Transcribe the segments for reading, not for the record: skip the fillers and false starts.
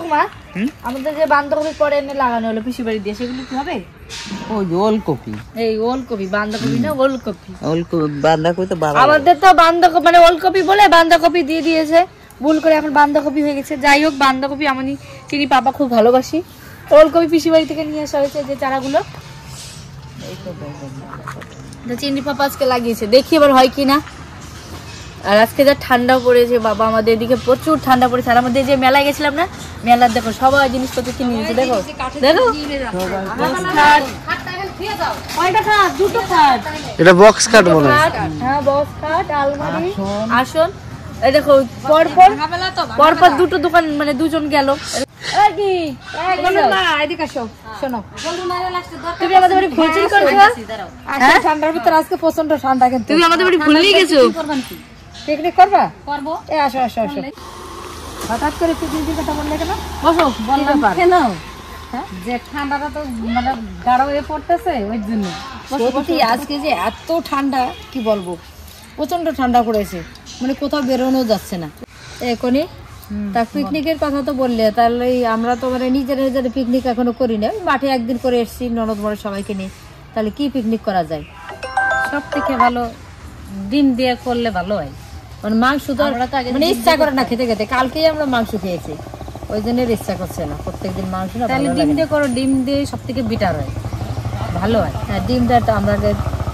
ঠাকুমা আমাদের যে বাঁধাকপি পরে এনে লাগানো হলো পিসি বাড়ি দিয়ে সেগুলো কি হবে? ওই ওলকপি, এই ওলকপি, বাঁধাকপি না ওলকপি। বাঁধাকপি তো আমাদের তো বাঁধাকপি মানে ওলকপি বলে বাঁধাকপি দিয়ে দিয়েছে ভুল করে, এখন বাঁধাকপি হয়ে গেছে। যাই হোক, বাঁধাকপি আমি চিনি পাপা খুব ভালোবাসি। ওলকপি পিসি বাড়ি থেকে নিয়ে আসা হয়েছে যে চারাগুলো, চিনি পাপা আজকে লাগিয়েছে, দেখি এবার হয় কিনা। আর আজকে যা ঠান্ডা পড়েছে বাবা, আমাদের এদিকে প্রচুর ঠান্ডা পড়েছে। আর আমাদের যে মেলায় গেছিলাম না, মেলার দেখো সবাই জিনিসপত্র কিনে নিয়েছে। দেখো দেখো দুটো খাট, এটা বক্স খাট বলে। হ্যাঁ বক্স খাট, আলমারি, আসন। এই দেখো পরপর পরপর দুটো দোকান, মানে দুজন গেল। তুমি আমাদের বাড়ি ভুল করেছো, ঠান্ডার ভিতরে আজকে প্রচন্ড ঠান্ডা, কিন্তু তুমি আমাদের বাড়ি ভুল নিয়ে গেছো। পিকনিক করবা? করবো। আসো আসো আসো। হঠাৎ করে পিকনিকের কথা বললে কেন? বসো, বললাম কেন যে ঠান্ডাটা তো মানে গাঢ় হয়ে পড়তেছে ওই জন্য। সত্যি আজকে যে এত ঠান্ডা কি বলবো, প্রচন্ড ঠান্ডা পড়েছে, মানে কোথাও বেরোনো যাচ্ছে না। এখনই তা পিকনিকের কথা তো বললে, তাহলে আমরা তো মানে নিজেরা নিজেরা পিকনিক এখনো করি না, মাঠে একদিন করে এসেছি ননদ বড় সবাইকে নিয়ে। তাহলে কি পিকনিক করা যায়? সব থেকে ভালো ডিম দিয়ে করলে ভালো হয়, মানে মাংস তো মানে ইচ্ছা করে না খেতে খেতে। কালকেই আমরা মাংস খেয়েছি, ওই জন্য ইচ্ছা করছে না প্রত্যেকদিন মাংস না। তাহলে ডিম দিয়ে করো, ডিম দিয়ে সব থেকে বেটার হয়, ভালো হয়। হ্যাঁ ডিম দিয়ে তো আমরা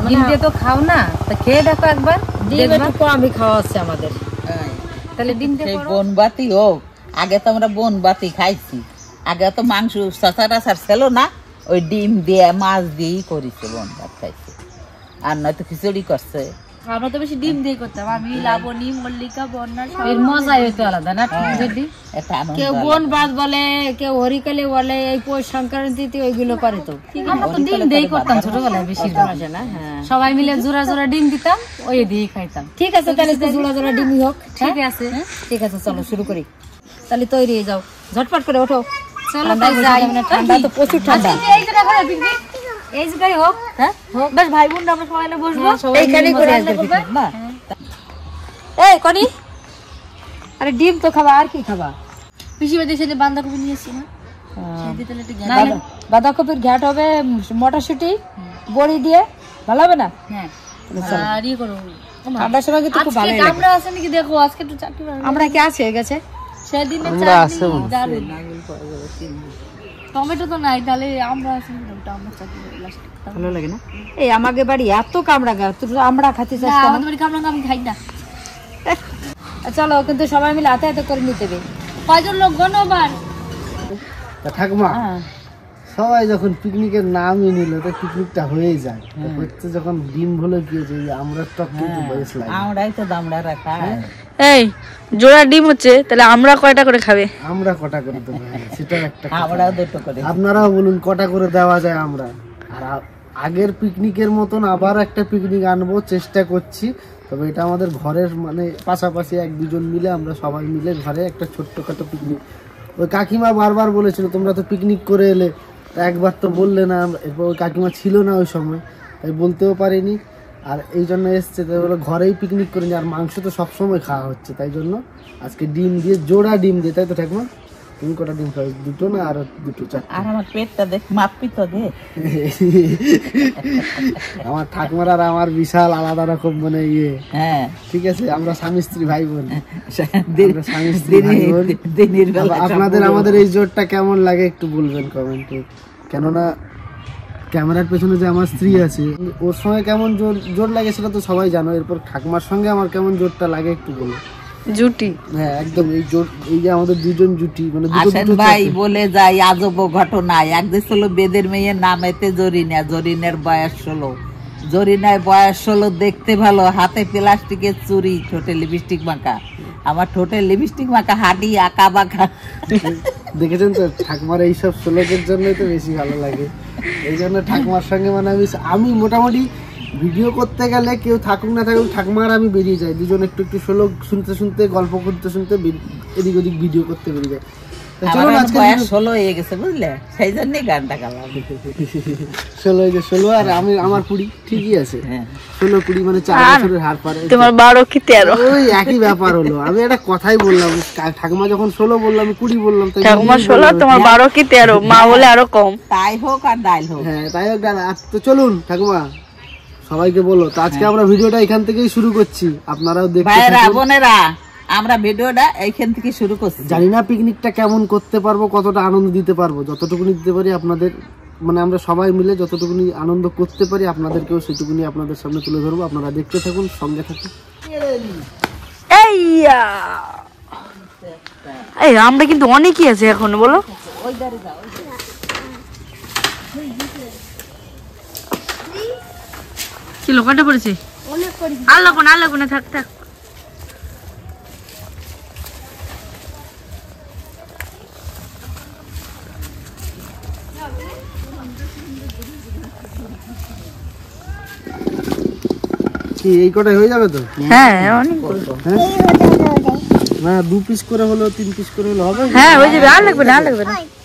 ডিম দিয়ে তো খাও না, তা খেয়ে দেখো একবার। ডিম একটু আমি খাওয়া আছে আমাদের, তাহলে ডিম দিয়ে বনবাতি হোক। আগে তো আমরা বনবাতি খাইছি, আগে তো মাংস সচরাচর ছিল না, ওই ডিম দিয়ে মাছ দিয়েই করেছে বনবাত খাইছে, আর নয়তো খিচুড়ি করছে। আমরা তো বেশি ডিম দিয়ে করতাম, আমি লাবণী মল্লিকা বন্যা, এর মজাই হইতো আলাদা না। কেউ বন বাদ বলে, কেউ হরিকালে বলে, এই পৌষ সংক্রান্তিতে ওইগুলো করে। তো আমরা তো ডিম দিয়েই করতাম ছোটবেলায় বেশিরভাগ, না? হ্যাঁ সবাই মিলে জোড়া জোড়া ডিম দিতাম, ওই দিয়ে খাইতাম। ঠিক আছে তাহলে জোড়া জোড়া ডিমই হোক। ঠিক আছে ঠিক আছে, চলো শুরু করি। তাহলে তৈরি হয়ে যাও, ঝটপট করে ওঠো। চলো ঠান্ডা তো প্রচুর ঠান্ডা। এই জায়গায় হোক, হ্যাঁ হোক, বেশ ভাই বোন আমরা সবাই বসবো এইখানে করে না। এই কনি, আরে ডিম তো খাবা, আর কি খাবা? পিসি বাড়ি থেকে বাঁধাকপি নিয়েছি না, বাঁধাকপির ঘ্যাট হবে, মটরশুঁটি বড়ি দিয়ে, ভালো হবে না? হ্যাঁ আর ইয়ে করো, ঠান্ডার সময় কিন্তু খুব ভালো লাগে। আমরা আছে নাকি দেখো, আজকে একটু চাকরি আমরা কি আছে গেছে সেদিনে টমেটো তো নাই, তাহলে আমরা ভালো লাগে না? এই আমাকে বাড়ি এত কামড়া গা, তুই আমরা খাতে চাস? আমাদের বাড়ি কামড়া আমি খাই না। চলো কিন্তু সবাই মিলে হাতে হাতে করে নিতে হবে। কয়জন লোক গণবার ঠাকুমা, সবাই যখন পিকনিকের নামই নিল তো পিকনিকটা হয়ে যায়। হচ্ছে যখন ডিম ভুলে গিয়েছে, আমরা টক কিন্তু বেশ লাগে, আমরাই তো দামড়া রাখা। এই জোড়া ডিম হচ্ছে, তাহলে আমরা কয়টা করে খাবে? আমরা কটা করে দেবো, সেটা একটা। আমরাও দুটো করে, আপনারাও বলুন কটা করে দেওয়া যায়। আমরা আর আগের পিকনিকের মতন আবার একটা পিকনিক আনবো, চেষ্টা করছি। তবে এটা আমাদের ঘরের মানে পাশাপাশি এক দুজন মিলে আমরা সবাই মিলে ঘরে একটা ছোট্টখাটো পিকনিক। ওই কাকিমা বারবার বলেছিল তোমরা তো পিকনিক করে এলে, একবার তো বললে না। এরপর ওই কাকিমা ছিল না ওই সময়, তাই বলতেও পারিনি। আর এই জন্য এসছে, তাই বলে ঘরেই পিকনিক করে নি। আর মাংস তো সবসময় খাওয়া হচ্ছে, তাই জন্য আজকে ডিম দিয়ে, জোড়া ডিম দিয়ে। তাই তো ঠাকুমা? তুমি কটা ডিম খাও? দুটো না আর দুটো? চারটে। আর আমার পেটটা দেখ, মাপি তো দে। আমার ঠাকুমার আর আমার বিশাল আলাদা রকম মানে ইয়ে। হ্যাঁ ঠিক আছে, আমরা স্বামী স্ত্রী ভাই বোন। আপনাদের আমাদের এই জোরটা কেমন লাগে একটু বলবেন কমেন্টে। কেননা ক্যামেরার পেছনে যে আমার স্ত্রী আছে, ওর সঙ্গে কেমন জোর লাগে সেটা তো সবাই জানো। এরপর ঠাকুমার সঙ্গে আমার কেমন জোরটা লাগে একটু বলুন। জুটি, হ্যাঁ একদম এই জোর, এই যে আমাদের দুজন জুটি, মানে আসেন ভাই বলে যাই আজব ঘটনা। একদিন ছিল বেদের মেয়ের নামেতে জরিনা, জরিনের বয়স 16, জরিনায় বয়স 16, দেখতে ভালো, হাতে প্লাস্টিকের চুড়ি, ঠোঁটে লিপস্টিক মাখা। আমার ঠোঁটে লিপস্টিক মাখা, হাঁটি আঁকা বাঁকা। দেখেছেন তো, ঠাকুমার এইসব শ্লোকের জন্যই তো বেশি ভালো লাগে। এই জন্য ঠাকুমার সঙ্গে মানে আমি মোটামুটি ভিডিও করতে গেলে কেউ থাকুক না থাকুক, ঠাকুমার আমি বেরিয়ে যাই। দুজন একটু একটু শ্লোক শুনতে শুনতে, গল্প করতে শুনতে, এদিক ওদিক ভিডিও করতে বেরিয়ে যায়। চলুন আজকে বয়স 16 হয়ে গেছে বুঝলে, সেই জন্যই গানটা গালাম। 16 আর আমি আমার 20 ঠিকই আছে। 16-20 মানে 4 বছরের হার পারে। তোমার 12 কি 13? ওই একই ব্যাপার হলো। আমি একটা কথাই বললাম, ঠাকুমা যখন 16 বললাম 20 বললাম, তাই ঠাকুমা 16 তোমার 12 কি 13? মা বলে আরো কম। তাই হোক আর ডাইল হোক। হ্যাঁ তাই হোক। তো চলুন ঠাকুমা সবাইকে বলো তো আজকে আমরা ভিডিওটা এখান থেকেই শুরু করছি, আপনারাও দেখতে ভাইরা বোনেরা আমরা ভিডিওটা এইখান থেকে শুরু করছি। জানি না পিকনিকটা কেমন করতে পারবো, কতটা আনন্দ দিতে পারবো, যতটুকুনি দিতে পারি আপনাদের মানে আমরা সবাই মিলে যতটুকুনি আনন্দ করতে পারি আপনাদেরকেও সেটুকুনি আপনাদের সামনে তুলে ধরবো। আপনারা দেখতে থাকুন, সঙ্গে থাকুন। এই আমরা কিন্তু অনেকই আছে এখন, বলো কি লোকাটা পড়েছে। আল্লাহ না থাক থাক। কি এই কটাই হয়ে যাবে তো? হ্যাঁ অনেক না 2 পিস করে হলো 3 পিস করে হলো হবে? হ্যাঁ হয়ে যাবে। আর লাগবে না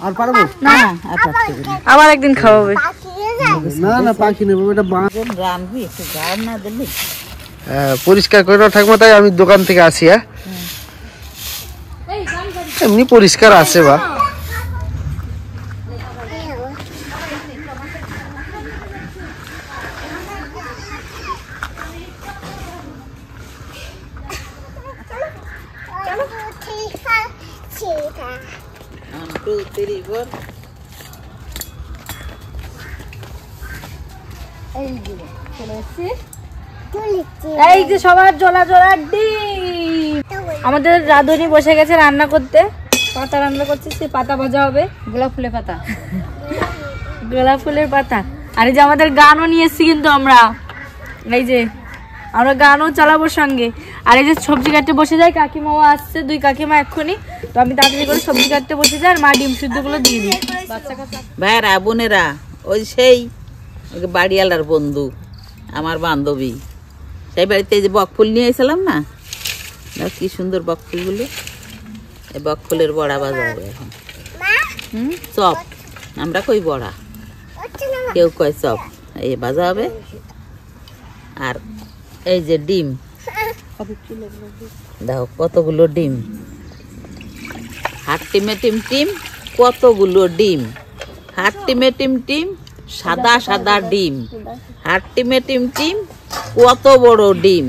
আর পারবো না, আবার একদিন খাওয়াবে। না পাখি নেবো, এটা রানবি একটু গান না দিলি। পরিষ্কার করে ঠাকুমা, তাই আমি দোকান থেকে আসি। হ্যাঁ এমনি পরিষ্কার আছে বা এই যে সবার জোলা জোলা ডিম। আমাদের রাধুনি বসে গেছে রান্না করতে, পাতা রান্না করছে, সে পাতা ভাজা হবে। গোলাপ ফুলের পাতা, গোলাপ ফুলের পাতা। আর এই যে আমাদের গানও নিয়ে এসছি কিন্তু আমরা, এই যে আমরা গানও চালাবো সঙ্গে। আর এই যে সবজি কাটতে বসে যায়, কাকিমাও আসছে, 2 কাকিমা এক্ষুনি। তো আমি তাড়াতাড়ি করে সবজি কাটতে বসে যাই, আর মা ডিম সিদ্ধ গুলো দিয়ে দিই। ভাইরা বোনেরা ওই সেই বাড়িওয়ালার বন্ধু আমার বান্ধবী, সেই বাড়িতে যে বকফুল নিয়ে এসেছিলাম না, কি সুন্দর বকফুলগুলো। এই বকফুলের বড়া ভাজা হবে এখন। চপ, আমরা কই বড়া, কেউ কয় চপ। এই ভাজা হবে। আর এই যে ডিম, দেখো কতগুলো ডিম, হাট টিমে টিম কতগুলো ডিম, হাট টিমে টিম সাদা সাদা ডিম, হাট টিমে টিম কত বড় ডিম,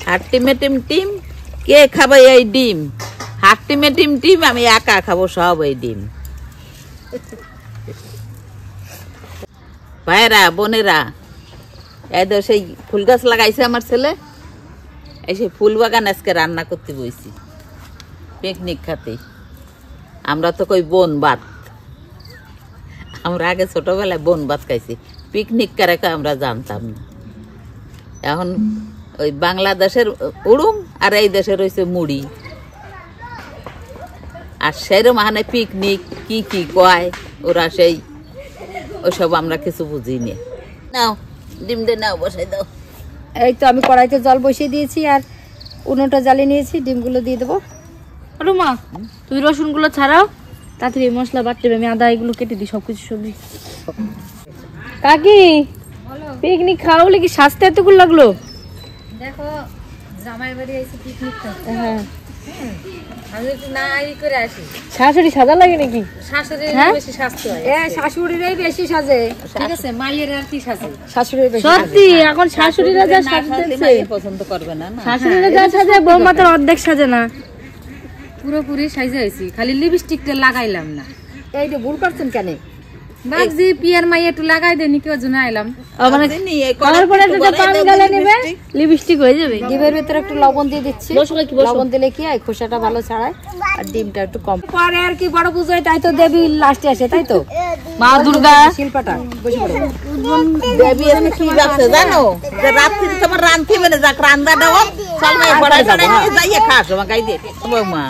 হাট টিমে টিম কে খাবে এই ডিম, হাট টিমে টিম আমি একা খাবো সব এই ডিম। ভাইরা বোনেরা এই তো সেই ফুল গাছ লাগাইছে আমার ছেলে, এই সেই ফুল বাগান আজকে রান্না করতে বইছি পিকনিক খাতে। আমরা তো কই বন ভাত, আমরা আগে ছোটবেলায় বন ভাত খাইছি, পিকনিক কারে আমরা জানতাম না। এখন ওই বাংলাদেশের উড়ুম আর এই দেশের হয়েছে মুড়ি, আর সেরম হানে পিকনিক কি কি কয় ওরা সেই ওইসব আমরা কিছু বুঝি নি। নাও ডিম দে, নাও বসাই দাও। এই তো আমি কড়াইতে জল বসিয়ে দিয়েছি আর উনুনটা জ্বালিয়ে নিয়েছি, ডিমগুলো দিয়ে দেবো। মা তুমি রসুন গুলো ছাড়াও, তাড়াতাড়ি মশলা বাটতে হবে, আমি আদা এগুলো কেটে দিই সবকিছু সবজি। কাকি পিকনিক খাওয়া বলে কি সাজতে এতগুলো লাগলো? দেখো জামাই বাড়ি এসে পিকনিক করতে, হ্যাঁ আমি একটু না ই করে আসি। শাশুড়ি সাজা লাগে নাকি? শাশুড়ির হ্যাঁ? বেশি সাজতে হয়। শাশুড়িরাই বেশি সাজে, ঠিক আছে, মায়ের আর কি সাজে, শাশুড়ির বেশি। সত্যি এখন শাশুড়িরা যা সাজতেছে, পছন্দ করবে না না, শাশুড়িরা যা সাজে বৌমা তো অর্ধেক সাজে না। পুরোপুরি সাইজে হয়েছি, খালি লিপস্টিকটা লাগাইলাম না। এই যে ভুল করছেন কেন? ভাবছি পিয়ার মাই একটু লাগাই দেনি, কেউ জন্য আইলাম। লিপস্টিক হয়ে যাবে। ডিমের ভিতরে একটু লবণ দিয়ে দিচ্ছি, লবণ দিলে কি হয় খোসাটা ভালো ছাড়ায় আর ডিমটা একটু কম। পরে আর কি বড় পুজোয় তাই তো দেবী লাস্টে আসে, তাই তো মা দুর্গা শিল্পাটা বসে পড়ে। দেবী এমনি কি ভাবছে জানো, যে রাত্রি তোমার রান্ধিবে না, যাক রান্না দাও সবাই বড়াই বড়াই নিয়ে যাইয়ে খাস আমার গাই দিয়ে তোমার মা।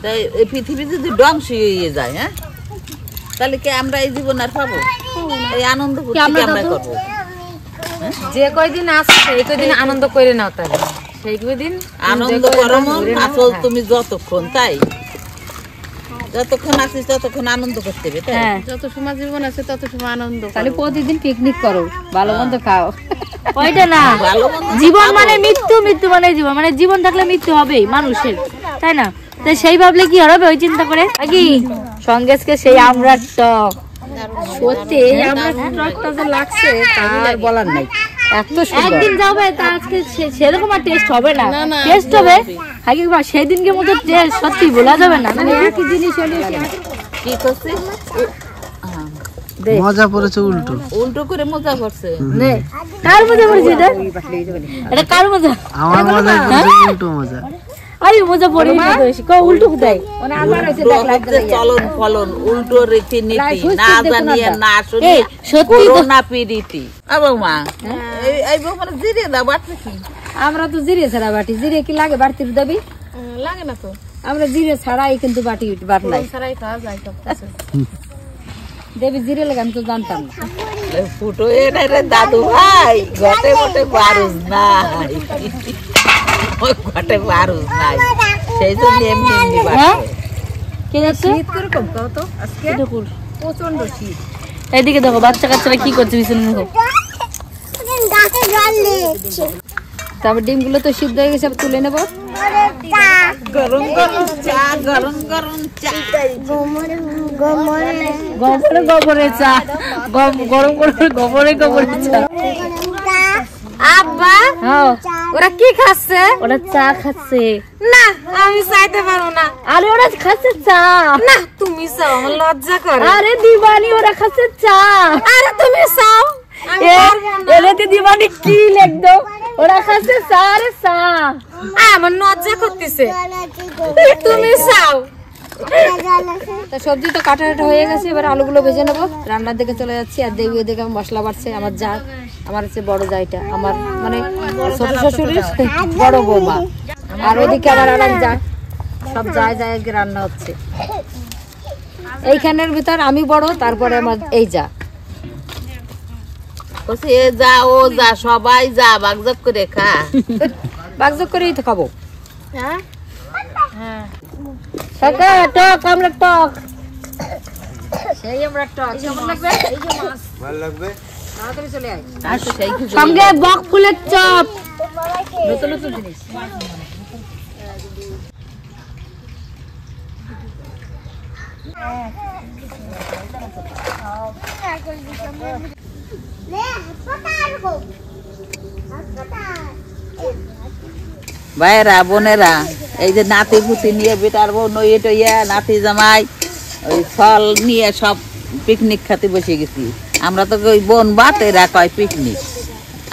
তাই এই পৃথিবী যদি ধ্বংস হয়ে যায়, হ্যাঁ তাহলে কি আমরা এই জীবন আর পাবো? এই আনন্দ আমরা করবো। যে কয়দিন আসছে এই কয়দিন আনন্দ করে নাও, তাহলে সেই কয়দিন আনন্দ করো। আসল তুমি যতক্ষণ, তাই যতক্ষণ আছিস ততক্ষণ আনন্দ করতে হবে। হ্যাঁ যত সময় জীবন আছে তত সময় আনন্দ। তাহলে প্রতিদিন পিকনিক করো, ভালো মন্দ খাও। ওইটা না, ভালো মন্দ জীবন মানে মৃত্যু, মৃত্যু মানে জীবন, মানে জীবন থাকলে মৃত্যু হবেই মানুষের, তাই না? তাই সেই ভাবলে কি হবে ওই চিন্তা করে কি সঙ্গেজকে সেই আমরা টক, সত্যি এই আমরা টকটা যে লাগছে আর বলার নাই। এত সুন্দর। একদিন যাবে তা আজকে সেরকম আর টেস্ট হবে না, টেস্ট হবে আগে সেই দিনকে মতো টেস্ট সত্যি বলা যাবে না। মানে একই জিনিস হলে কি করছিস? মজা পড়েছে উল্টো উল্টো করে মজা করছে। নে কার মজা পড়েছে এটা? এটা কার মজা? আমার মজা উল্টো মজা। আরে মজা পড়ে না বেশি কো উল্টো কোথায়? মানে আমার হইছে দেখ লাগছে চলন ফলন উল্টো রীতিনীতি না জানিয়ে না শুনে এই সত্যি তো না পিরিতি। বৌমা এই বৌমা জিরে দাও বাড়ছে কি? আমরা তো জিরে ছাড়া বাটি, জিরে কি লাগে বাড়তি দাবি? লাগে না তো, আমরা জিরে ছাড়াই কিন্তু বাটি বাটলাই সারাই খাওয়া যায় সব কিছু। দেবী জিরে লাগে আমি তো জানতাম না। ফুটো এনে রে দাদু ভাই ঘটে মোটে বারুজ নাই, ওই ঘটে বারুজ নাই, সেই জন্য এমনি এমনি হ্যাঁ বাড়ছে। কি যাচ্ছে? শীত কিরকম কও তো আজকে? প্রচন্ড শীত। এদিকে দেখো বাচ্চা কাচ্চারা কি করছে পিছনে দেখো। তারপর ডিমগুলো তো সিদ্ধ হয়ে গেছে, তুলে নেবো। গরম গরম চা, গরম গরম চা, গোবরে চা, গরম করে গোবরে চা। আব্বা হ্যাঁ ওরা কি খাচ্ছে? ওরা চা খাচ্ছে। না আমি চাইতে পারবো না। আরে ওরা খাচ্ছে চা। না তুমি চাও, আমার লজ্জা করে। আরে দিবানি ওরা খাচ্ছে চা। আরে তুমি চাও, এলে দিবানি কি লিখদো, ওরা খাচ্ছে চা রে চা। আমার লজ্জা করতেছে। তুমি চাও। তো সবজি তো কাটা হয়ে গেছে, এবার আলুগুলো ভেজে নেবো, রান্নার দিকে চলে যাচ্ছি। আর দেখি ওদিকে মশলা বাড়ছে আমার যা, আমার হচ্ছে বড় জায়টা, আমার মানে ছোট শ্বশুরের বড় বৌমা, আর ওইদিকে আমার আরেক যা, সব যায় যায় রান্না হচ্ছে। এইখানের ভিতর আমি বড়, তারপরে আমার এই যা। বলছে এ যা ও যা সবাই যা বাগজব করে খা। বাগজব করেই তো খাবো। হ্যাঁ কাকা টক, আমরা টক, সেই আমরা টক কেমন লাগবে? এই যে মাছ ভালো লাগবে, তাড়াতাড়ি চলে আয়। আর সেই কি সঙ্গে বক ফুলের চপ, নতুন নতুন জিনিস। ভাইয়েরা বোনেরা, এই যে নাতি পুতি নিয়ে বেটার বউ নইয়ে টইয়া নাতি জামাই ওই ফল নিয়ে সব পিকনিক খাতে বসে গেছি। আমরা তো ওই বোন বাতেরা কয় পিকনিক,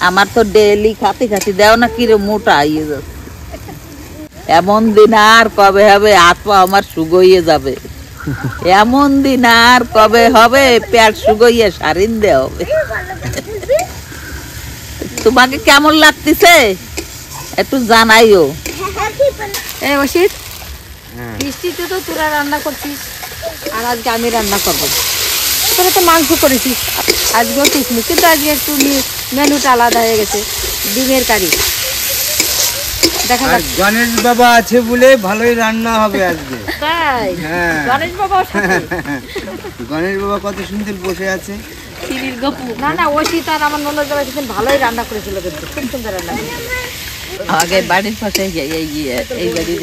আমার তো ডেলি খাতে খাতে দেও না কিরে মোটা ইয়ে যাচ্ছে। এমন দিন আর কবে হবে, হাত পা আমার সুগইয়ে যাবে। এমন দিন আর কবে হবে, পেট সুগইয়ে সারিন দে হবে। তোমাকে কেমন লাগতেছে একটু জানাইও। এই অসিত, বৃষ্টিতে তো তোরা রান্না করছিস, আর আজকে আমি রান্না করবো। তোরা তো মাংস করেছিস, আজকেও পিকনিক, কিন্তু আজকে একটু মেনুটা আলাদা হয়ে গেছে, ডিমের কারি। দেখা যাক। গণেশ বাবা আছে বলে ভালোই রান্না হবে আজকে। তাই হ্যাঁ। গণেশ বাবা গণেশ বাবা কত সুন্দর বসে আছে। না না, অসিত আর আমার ননদ বাবা কিছু ভালোই রান্না করেছিল, কিন্তু খুব সুন্দর রান্না করেছিল। আগে বাড়ির পাশে এই বাড়ির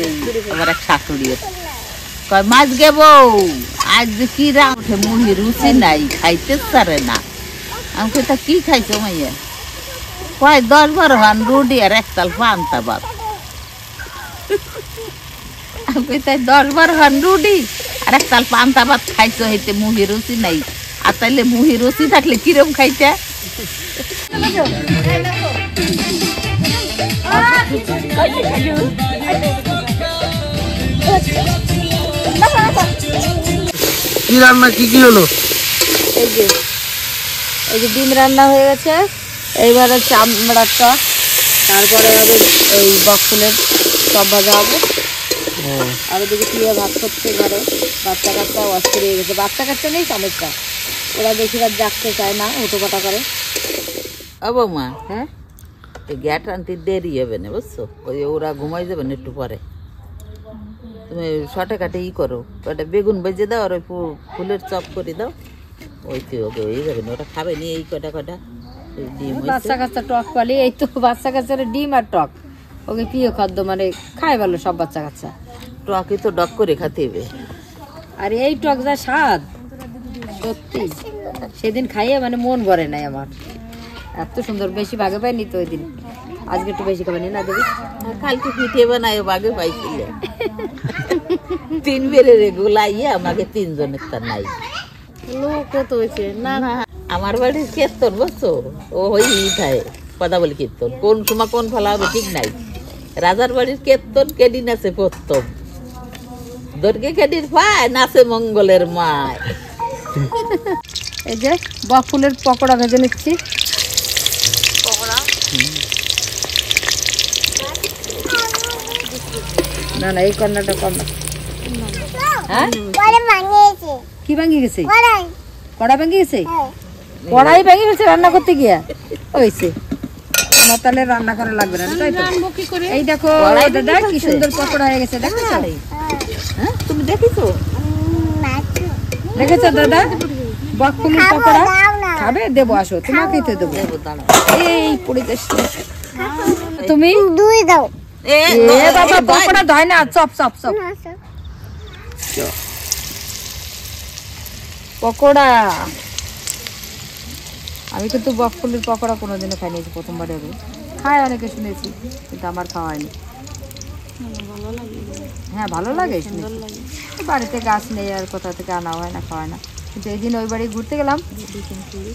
আমার এক শাশুড়ি কয় মাছ গে বউ আজ যে কি রাম উঠে মুড়ি রুচি নাই, খাইতে পারে না। আমি কই তা কি খাইছো মাইয়া? কয় 10-12 হান রুটি আর একতাল পান্তা ভাত। আমি কই তাই 10-12 হান রুটি আর একতাল পান্তা ভাত খাইছো, হইতে মুড়ি রুচি নাই। আর তাইলে মুড়ি রুচি থাকলে কিরম খাইতে? কি রান্না কি কি হলো? এই যে ডিম রান্না হয়ে গেছে, এইবার হচ্ছে আমড়ার টক, তারপরে হবে এই বক ফুলের চপ ভাজা হবে। আর ওদিকে প্রিয় ভাত করছে ঘরে, বাচ্চা কাচ্চা অস্থির হয়ে গেছে। বাচ্চা কাচ্চা নেই সমস্যা, ওরা বেশিরভাগ জাগতে চায় না, উটোপাটা করে। ও বৌমা, হ্যাঁ গ্যাট আনতে দেরি হবে না বুঝছো, ওই ওরা ঘুমাই যাবে না একটু পরে। তুমি শর্টে কাটে করো, ওটা বেগুন ভেজে দাও আর ওই ফুলের চপ করে দাও, ওই তো ওকে হয়ে যাবে না, ওটা খাবে নি এই কটা ডিম। বাচ্চা কাচ্চা টক পালি, এই তো বাচ্চা কাচ্চার ডিম আর টক ওকে প্রিয় খাদ্য, মানে খায় ভালো সব বাচ্চা কাচ্চা। টকই তো ডক করে খেতে হবে। আর এই টক যা স্বাদ সত্যি, সেদিন খাইয়ে মানে মন ভরে নাই আমার, এত সুন্দর। বেশি ভাগে পাইনি তো ওই দিন, আজকে একটু বেশি খাবেনি না দেবী? কালকে পিঠে বানায় বাগে পাইছিলে 3 বেড়ে গুলাইয়ে আমাকে 3 জনের তার নাই লোক কত হয়েছে না। আমার বাড়ির কীর্তন বুঝছো, ও হই খায় কথা বলি কীর্তন, কোন সময় কোন ফলা হবে ঠিক নাই। রাজার বাড়ির কীর্তন কেদিন আছে প্রথম, দুর্গে কেদিন পায় নাচে মঙ্গলের মায়। এই যে বক ফুলের পকোড়া ভেজে নিচ্ছি। না না এই কর্নারটা কম না। হ্যাঁ কি ভাঙি গেছে? কড়া ভেঙে গেছে? কড়াই ভেঙে গেছে রান্না করতে গিয়া? হয়েছে আমার তাহলে রান্না করা লাগবে না, তাই তো? এই দেখো দাদা কি সুন্দর পকোড়া হয়ে গেছে, দেখেছো? হ্যাঁ তুমি দেখেছো? দেখেছো দাদা বক ফুলের পকোড়া? খাবে? দেবো, আসো তোমাকেই তো দেবো। এই পড়ে যাচ্ছে, তুমি দুই দাও। এ বাবা পকোড়া ধয় না, চপ চপ চপ পকোড়া। আমি কিন্তু বক ফুলের পকোড়া কোনোদিনও খাইনি, প্রথমবার হবে। খায় অনেকে শুনেছি, কিন্তু আমার খাওয়া হয়নি। হ্যাঁ ভালো লাগে, বাড়িতে গাছ নেই আর কোথা থেকে আনা হয় না, খাওয়ায় না। কিন্তু এই দিন ওই বাড়ি ঘুরতে গেলাম,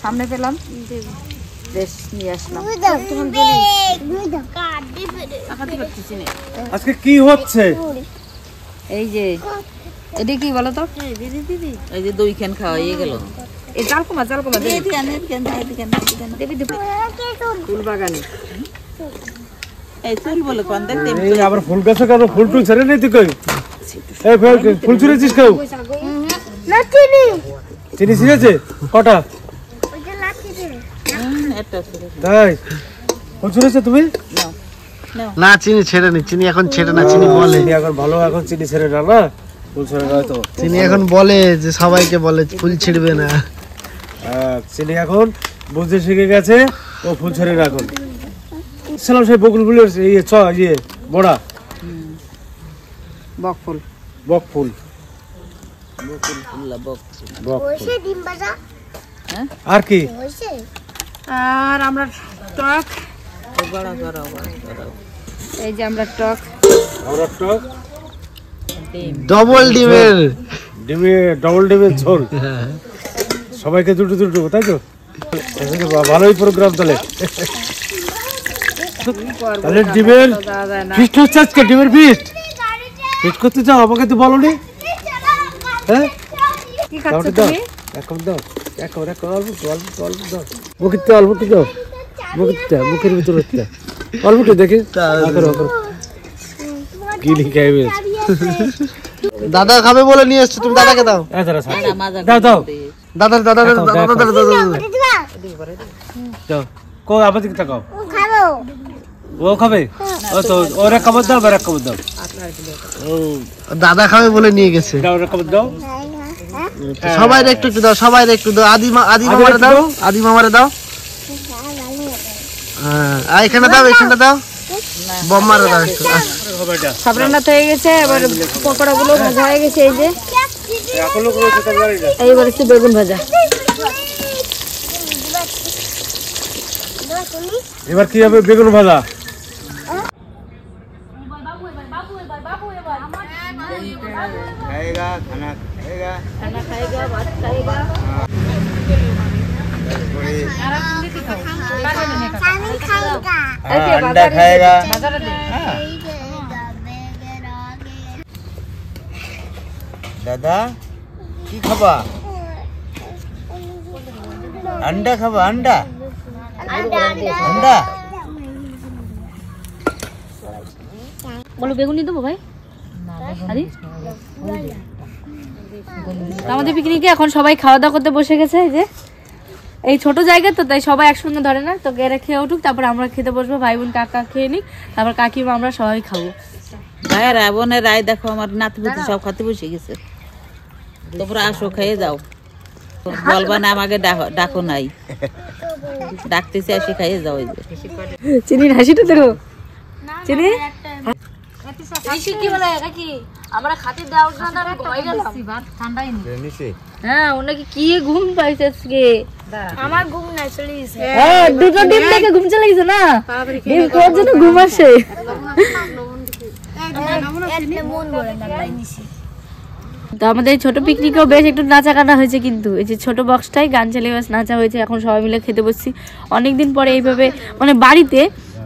সামনে পেলাম, বেশ নিয়ে আসলাম। আজকে কি হচ্ছে? এই যে এটা কি বলো তো? এই যে 2 খান খাওয়াইয়ে গেল। এই চালকুমা চালকুমা ফুল বাগানে এই চুল বলে কোন দেখতে এই আবার ফুল গাছে কেন? ফুল টুল ছেড়ে নেই তুই কই? এই ফুল ছিঁড়েছিস কেউ? চিনি ছিঁড়েছে কটা? তাই ফুল ছিঁড়েছে তুমি? না চিনি ছেড়ে নি, চিনি এখন ছেড়ে না, চিনি বলে এখন ভালো, এখন চিনি ছেড়ে না, না ফুল ছেড়ে না তো। চিনি এখন বলে যে সবাইকে বলে ফুল ছিড়বে না। চিনি এখন বুঝতে শিখে গেছে, ও ফুল ছেড়ে না এখন। সালাম সেই বকুল ফুলের ইয়ে বড়া, বক ফুল, বক ফুল, বক ফুল। আর কি? আর আমরা টক, এই যে আমরা টক, আমরা টক ডবল ডিমের ডবল ডিমের ঝোল, সবাইকে দুটো দুটো, তাই তো? ভালোই প্রোগ্রাম তাহলে। তাহলে ডিমের ফিস্ট হচ্ছে আজকে, ডিমের ফিস্ট করতে চাও? আমাকে তো বলোনি। হ্যাঁ কি খাচ্ছ তুমি? এখন দাও, এখন অল্প অল্প দাও, মুখে অল্প দাও, মুখের ভিতরে অল্প দেখি গিলি খাইবে। দাদা খাবে বলে নিয়ে এসছো, তুমি দাদাকে দাও। দাও দাও দাদা দাদা দাদা দাও, কো আবার দিকে তাকাও। ও খাবে? ও তো ওর এক কামড় দাও, আর এক কামড় দাও। দাদা খাবে বলে নিয়ে গেছে। দাও এক কামড় দাও, সবাই একটু একটু দাও, সবাই একটু দাও। আদি মামারে দাও, আদি মামারে দাও। হ্যাঁ এখানে দাও, এখানে দাও, বম্মারে দাও একটু। সব রান্না তো হয়ে গেছে, এবার পকোড়া গুলো ভাজা হয়ে গেছে। এই যে এইবার একটু বেগুন ভাজা। এবার কি হবে? বেগুন ভাজা। खाएगा खाना खाएगा, खाना खाएगा, भात खाएगा, अंडा खाएगा। दादा की खाबा? अंडा खाबा? अंडा अंडा বলো বেগুনি দেবো ভাই? আমাদের পিকনিকে এখন সবাই খাওয়া দাওয়া করতে বসে গেছে। এই যে এই ছোট জায়গা তো, তাই সবাই একসঙ্গে ধরে না, তো এরা খেয়ে উঠুক, তারপর আমরা খেতে বসবো। ভাই বোন কাকা খেয়ে নিক, তারপর কাকিমা আমরা সবাই খাবো। ভাইয়েরা বোনেরাই দেখো আমার নাতিপুতি সব খাতে বসে গেছে, তোমরা আসো খেয়ে যাও, বলবা না আমাকে ডাকো নাই, ডাকতেছি আসি খাইয়ে যাও। এই যে চিনির হাসিটা দেখো, চিনি ঋষি কি বলে নাকি আমরা খাতে দেওয়ার জন্য আমি ভয় গেলাম, ঠান্ডাই নেই। হ্যাঁ ওনাকে কি ঘুম পাইছে আজকে, আমার ঘুম নাই চলে গেছে। হ্যাঁ দুটো ডিম দেখে ঘুম চলে গেছে না, ডিম খাওয়ার জন্য ঘুম আসে। মন ভরে না তাই নিছি। তো আমাদের এই ছোট পিকনিকেও বেশ একটু নাচা কাটা হয়েছে, কিন্তু এই যে ছোট বক্সটাই গান চালিয়ে বেশ নাচা হয়েছে। এখন সবাই মিলে খেতে বসছি অনেকদিন পরে এইভাবে, মানে বাড়িতে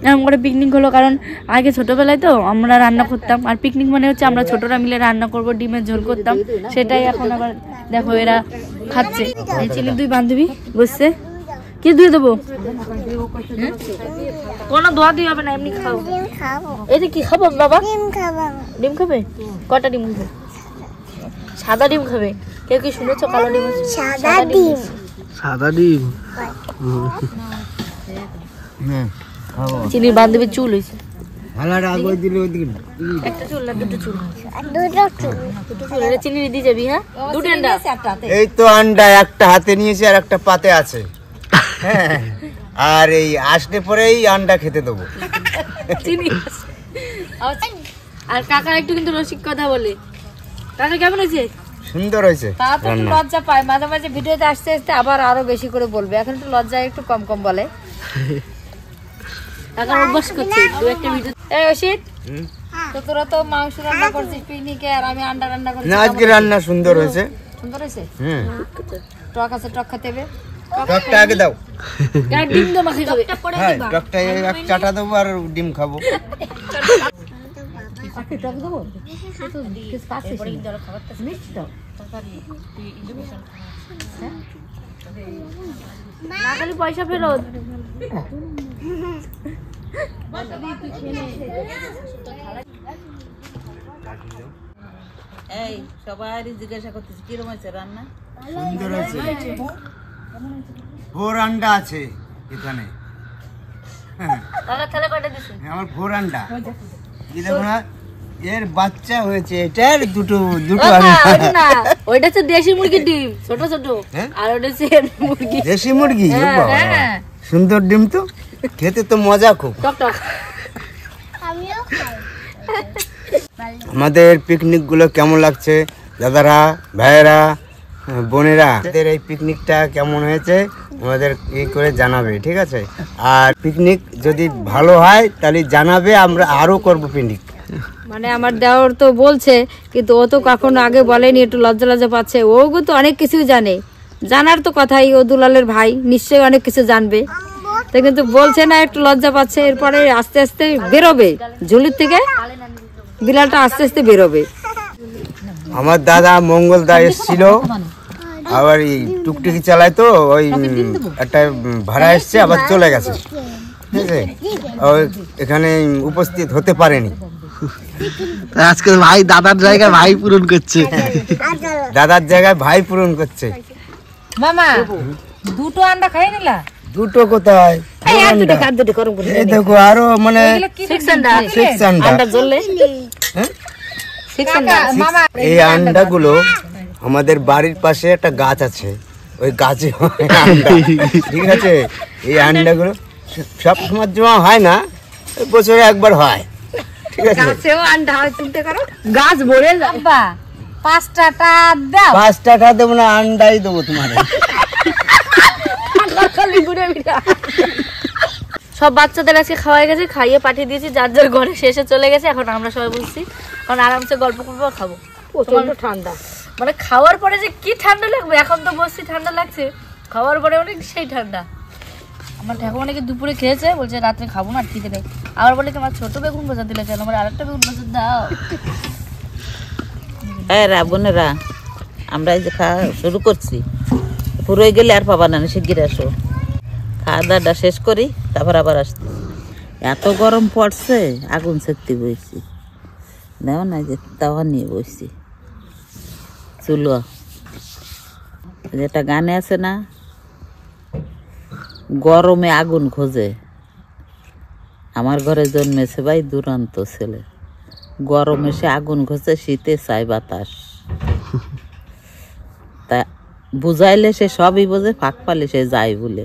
এরকম করে পিকনিক হলো। কারণ আগে ছোটবেলায় তো আমরা রান্না করতাম, আর পিকনিক মানে হচ্ছে আমরা ছোটরা মিলে রান্না করব, ডিমের ঝোল করতাম, সেটাই এখন আবার দেখো এরা খাচ্ছে। এই চিনির দুই বান্ধবী বসছে, কি ধুয়ে দেবো? কোনো ধোয়া দিয়ে হবে না, এমনি খাও। এই যে কি খাবো বাবা? ডিম খাবে? কটা ডিম খাবে? সাদা ডিম খাবে? কেউ কি শুনেছো কালো ডিম? সাদা ডিম। চিনির বান্ধবীর চুল হয়েছে, একটা চুল না দুটো চুল। দুটো চুল। এটা চিনি দিয়ে যাবি? হ্যাঁ দুটো আন্ডা। এই তো আন্ডা একটা হাতে নিয়েছি আর একটা পাতে আছে, হ্যাঁ, আর এই আসলে পরেই আন্ডা খেতে দেবো। চিনি আর কাকা একটু কিন্তু রসিক কথা বলে। কাকা কেমন হয়েছে? সুন্দর হয়েছে তা তো একটু লজ্জা পায়, মাঝে মাঝে ভিডিওতে আসতে আসতে আবার আরো বেশি করে বলবে, এখন একটু লজ্জা একটু কম কম বলে। কাকা অভ্যাস করছে দু একটা ভিডিও। এই অসিত, তো তোরা তো মাংস রান্না করছিস পিকনিকে, আর আমি আন্ডা রান্না করছি। না আজকে রান্না সুন্দর হয়েছে। সুন্দর হয়েছে? টক আছে, টক খেতে হবে। টকটা আগে দাও। ডিম তো মাখি খাবে। হ্যাঁ টকটা এক চাটা দেবো আর ডিম খাবো। টক দেবো তো কিছু পাচ্ছিস মিষ্টি দাও। না খালি পয়সা ফেরত। এই সবাই জিজ্ঞাসা করতেছি কিরকম হয়েছে রান্না? সুন্দর হয়েছে। 4 আন্ডা আছে এখানে। কাকা তাহলে কয়টা দিছে? আমার 4 আন্ডা। এই দেখো না, এর বাচ্চা হয়েছে, এটার দুটো আন্ডা। না ওইটা হচ্ছে দেশি মুরগির ডিম, ছোট ছোট, আর ওটা হচ্ছে মুরগি, দেশি মুরগি। বাবা, সুন্দর ডিম তো, খেতে তো মজা খুব। টক টক। আমাদের পিকনিক গুলো কেমন লাগছে দাদারা, ভাইয়েরা, বোনেরা? আমাদের এই পিকনিকটা কেমন হয়েছে আমাদের এই করে জানাবে, ঠিক আছে? আর পিকনিক যদি ভালো হয় তাহলে জানাবে, আমরা আরো করবো পিকনিক। মানে আমার দেওর তো বলছে, কিন্তু ও তো কখনো আগে বলেনি, একটু লজ্জা লজ্জা পাচ্ছে। ও তো অনেক কিছু জানে, জানার তো কথাই, ও দুলালের ভাই নিশ্চয়ই অনেক কিছু জানবে, তো কিন্তু বলছে না, একটু লজ্জা পাচ্ছে। এরপরে আস্তে আস্তে বেরোবে ঝুলির থেকে, বিলালটা আস্তে আস্তে বেরোবে। আমার দাদা মঙ্গল দা এসেছিল, আবার এই টুকটুকি চালায় তো, ওই একটা ভাড়া এসছে আবার চলে গেছে, ঠিক আছে? এখানে উপস্থিত হতে পারেনি। আজকে ভাই দাদার জায়গায় ভাই পূরণ করছে, দাদার জায়গায় ভাই পূরণ করছে। মামা দুটো আন্ডা খাই নিলা? দুটো কোথায়? এই দেখো আরো মানে এই আন্ডাগুলো আমাদের বাড়ির পাশে একটা গাছ আছে, ওই গাছে আন্ডা, ঠিক আছে? এই আন্ডাগুলো সব সময় জমা হয় না, বছরে একবার হয়, ঠিক আছে? গাছ ভরে যাবা। 5 টাকা দাও। 5 টাকা দেবো না, আন্ডাই দেবো তোমার। সব বাচ্চাদের আজকে খাওয়াই গেছে, খাইয়ে পাঠিয়ে দিয়েছি, যার যার ঘরে শেষে চলে গেছে। এখন আমরা সবাই বলছি, কারণ আরামসে গল্প করবো, খাবো। প্রচন্ড ঠান্ডা, মানে খাওয়ার পরে যে কি ঠান্ডা লাগবে, এখন তো বসছি ঠান্ডা লাগছে, খাওয়ার পরে অনেক সেই ঠান্ডা। আমার ঠাকুমা নাকি দুপুরে খেয়েছে, বলছে রাত্রে খাবো না, খিদে নেই। আবার বলে কি আমার ছোট বেগুন ভাজা দিলে কেন, আমার আরেকটা বেগুন ভাজা দাও। এরা বোনেরা, আমরা এই যে খাওয়া শুরু করছি, পুরোই গেলে আর পাবা না, শিগগির আসো। খাওয়া দাওয়াটা শেষ করি, তারপর আবার আসতে। এত গরম পড়ছে, আগুন সেকতে বইছি, দেও না যে তাওয়া নিয়ে বসছি। চুলো যেটা গানে আছে না, গরমে আগুন খোঁজে, আমার ঘরে জন্মেছে ভাই দুরন্ত ছেলে। গরমে সে আগুন ঘষে, শীতে চাই বাতাস। তা বুঝাইলে সে সবই বোঝে, ফাঁক পালে সে যায় বলে।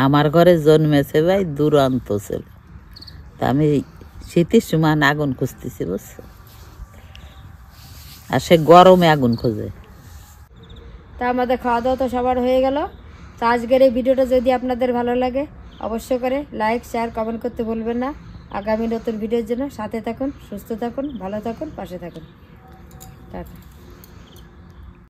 আমার ঘরে জন্মেছে ভাই দুরন্ত ছেলে। তা আমি শীতের সময় আগুন খুঁজতেছি, বুঝছো? আর সে গরমে আগুন খোঁজে। তা আমাদের খাওয়া দাওয়া তো সবার হয়ে গেল। তো আজকের এই ভিডিওটা যদি আপনাদের ভালো লাগে অবশ্যই করে লাইক, শেয়ার, কমেন্ট করতে ভুলবেন না। আগামী নতুন ভিডিওর জন্য সাথে থাকুন, সুস্থ থাকুন, ভালো থাকুন, পাশে থাকুন। টাটা।